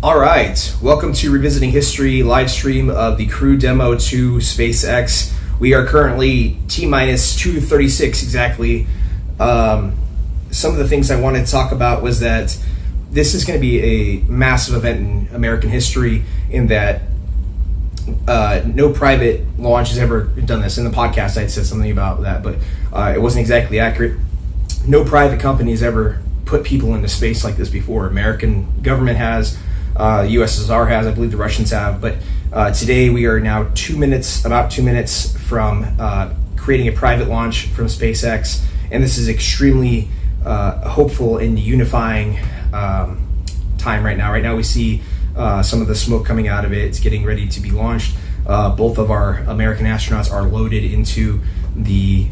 All right, welcome to Revisiting History live stream of the crew demo to SpaceX. We are currently T-minus 236 exactly. Some of the things I wanted to talk about was that this is going to be a massive event in American history in that no private launch has ever done this. In the podcast, I said something about that, but it wasn't exactly accurate. No private company has ever put people into space like this before. American government has, USSR has, I believe the Russians have, but today we are now about 2 minutes from creating a private launch from SpaceX, and this is extremely hopeful and unifying time right now. Right now we see some of the smoke coming out of it. It's getting ready to be launched. Both of our American astronauts are loaded into the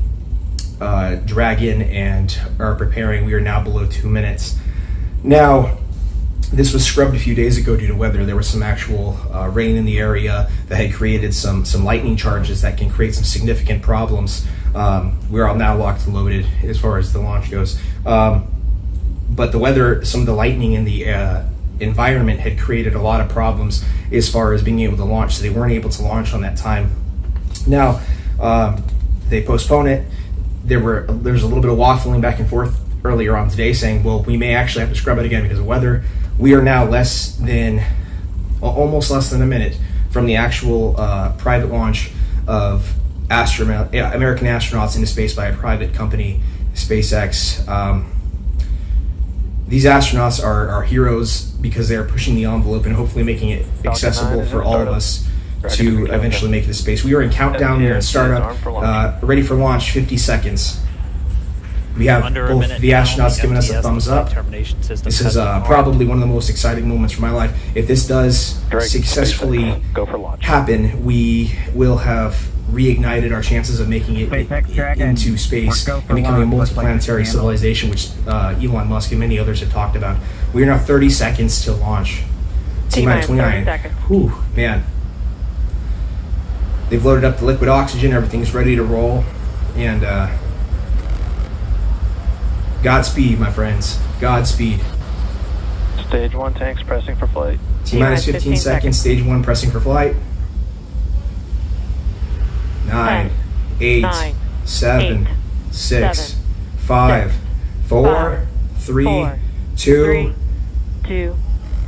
Dragon and are preparing. We are now below 2 minutes. Now, this was scrubbed a few days ago due to weather. There was some actual rain in the area that had created some lightning charges that can create some significant problems. We're all now locked and loaded as far as the launch goes. But the weather, some of the lightning in the environment had created a lot of problems as far as being able to launch, so they weren't able to launch on that time. Now, they postponed it. There was a little bit of waffling back and forth earlier on today saying, well, we may actually have to scrub it again because of weather. We are now almost less than a minute from the actual private launch of American astronauts into space by a private company, SpaceX. These astronauts are heroes because they are pushing the envelope and hopefully making it accessible for all of us to eventually make it to space. We are in countdown, we are in startup, ready for launch, 50 seconds. We have both the astronauts giving us a thumbs up. This is probably one of the most exciting moments for my life. If this does successfully happen, we will have reignited our chances of making it into space and becoming a multiplanetary civilization, which Elon Musk and many others have talked about. We are now 30 seconds to launch. T-minus 29. Whew, man. They've loaded up the liquid oxygen. Everything's ready to roll. And Godspeed, my friends. Godspeed. Stage 1 tanks pressing for flight. T-minus 15 seconds. Stage 1 pressing for flight. 9, 8, 7, 6, 5, 4, 3, 2,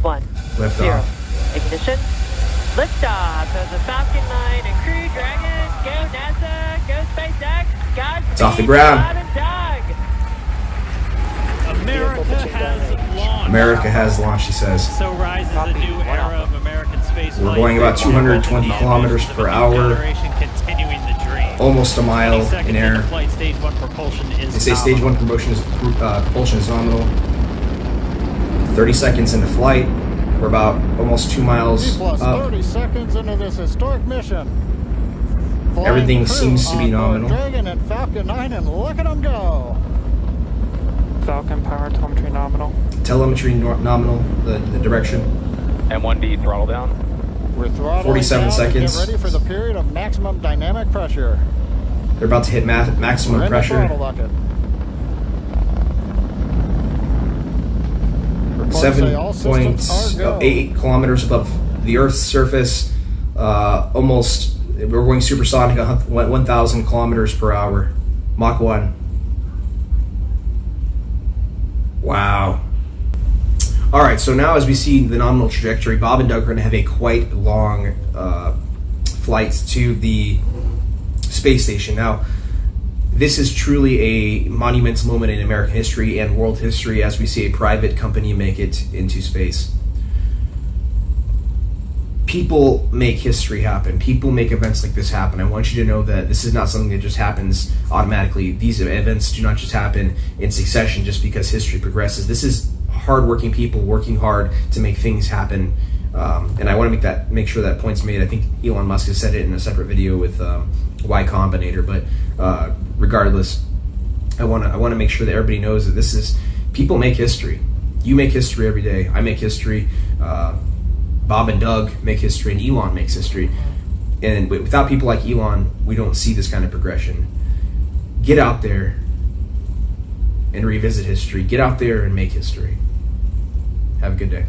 1. Liftoff. Ignition. Liftoff of the Falcon 9 and Crew Dragon. Go NASA. Go SpaceX. Godspeed. It's off the ground. Bob and Doug. America has launched, he says. So rises a new era of American space We're going about 220 kilometers per hour. Almost a mile in air. They say stage 1 propulsion is nominal. 30 seconds into flight. We're about almost 2 miles up. 30 seconds into this historic mission. Everything seems to be nominal. Dragon and Falcon 9, and look at them go. Falcon power telemetry nominal. Telemetry nominal, the direction. M1D throttle down. We're throttling 47 down seconds. To get ready for the period of maximum dynamic pressure. They're about to hit maximum pressure. 7.8 kilometers above the Earth's surface. Almost, we're going supersonic, 1,000 kilometers per hour. Mach 1. Wow. All right, so now as we see the nominal trajectory, Bob and Doug are going to have a quite long flight to the space station. Now, this is truly a monumental moment in American history and world history as we see a private company make it into space. People make history happen. People make events like this happen. I want you to know that this is not something that just happens automatically. These events do not just happen in succession just because history progresses. This is hardworking people working hard to make things happen. And I want to make sure that point's made. I think Elon Musk has said it in a separate video with Y Combinator, but regardless, I want to make sure that everybody knows that this is, people make history. You make history every day. I make history. Bob and Doug make history, and Elon makes history. And without people like Elon, we don't see this kind of progression. Get out there and revisit history. Get out there and make history. Have a good day.